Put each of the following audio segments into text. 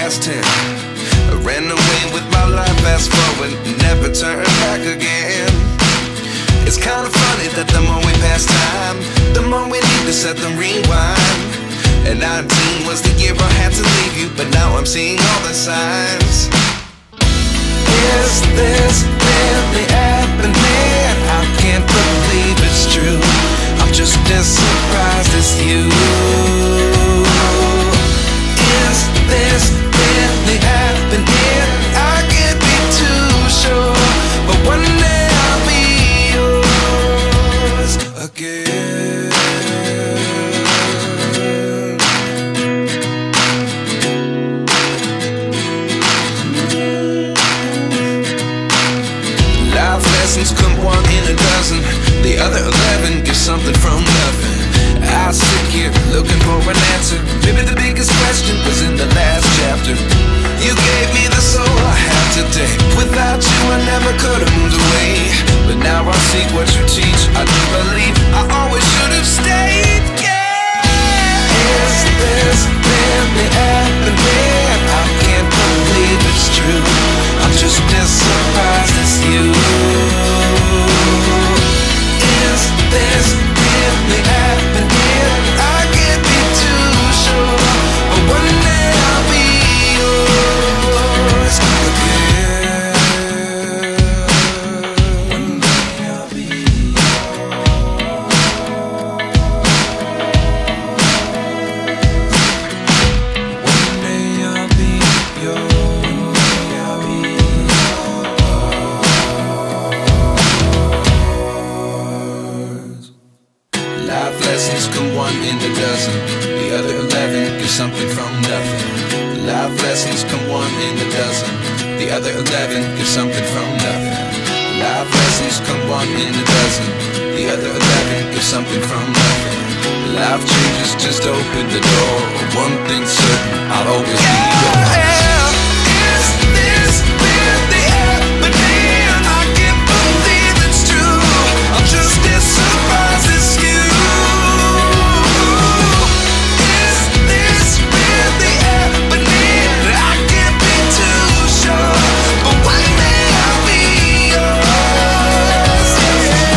past 10. I ran away with my life, fast forward, never turn back again. It's kinda funny that the more we pass time, the more we need to set them rewind. And 19 was the year I had to leave you, but now I'm seeing all the signs. Is this really happening? I can't believe it's true. I'm just as surprised as you. Is this really happening? I can't be too sure, but one day I'll be yours again. Life lessons come one in a dozen. The other 11 get something from nothing. I sit here looking for an answer. Maybe the biggest question was in the last chapter. You gave me the soul I have today. Without you I never could have moved away. But now I see what you teach. I do believe I always should have stayed. Yeah. Is this really happening? I can't believe it's true. I'm just as surprised as you. Is this really happening? I can't be too sure, but one day I'll be yours again. One day I'll be yours. One day I'll be yours. I'll be yours. Life lessons come one in a dozen. The other 11 get something from nothing. Life lessons come one in a dozen. The other 11 get something from nothing. Life lessons come one in a dozen. The other 11 get something from nothing. Life changes just open the door. One thing's certain, I'll always be yours. Is this really happening? I can't believe it's true. I'm just as surprised as you. Is this really happening? I can't be too sure, but one day I'll be yours. Yeah.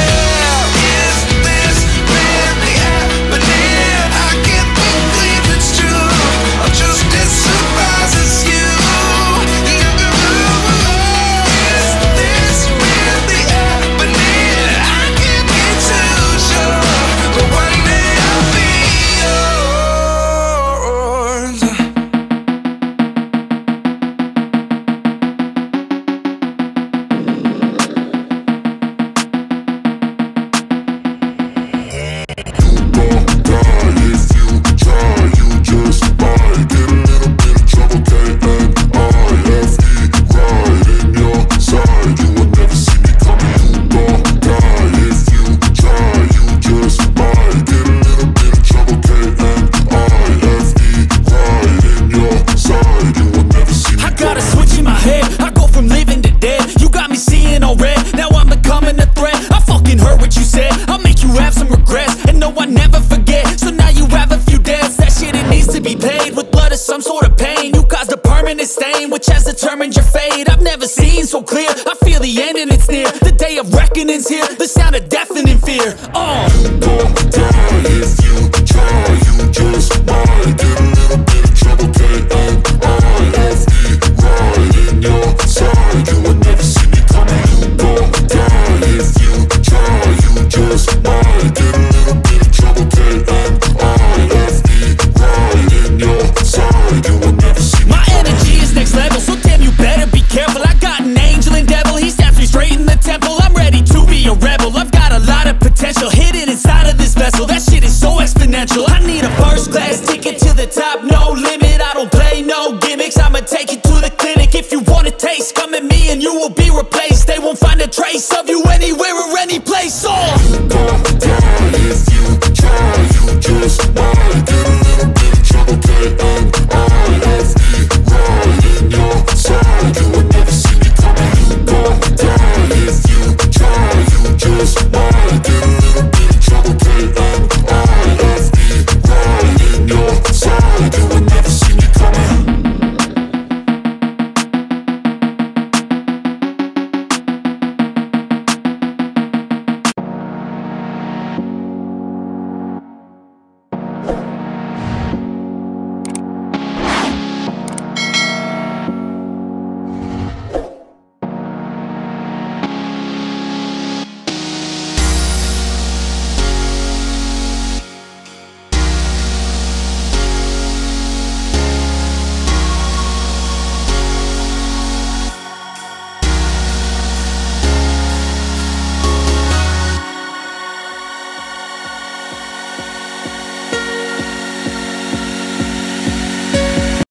Is this really happening? I can't believe it's true. I'm just as surprised as you. Is this really happening? I can't be too sure, but one day I'll be yours. I got a switch in my head, I go from living to dead. You got me seeing all red, now I'm becoming a threat. I fucking heard what you said, I'll make you have some regrets. And no, I never forget, so now you have a few debts. That shit, it needs to be paid with blood or some sort of pain. You caused a permanent stain, which has determined your fate. I've never seen so clear, I feel the end and it's near. The day of reckoning's here, the sound of deafening fear. Don't die if you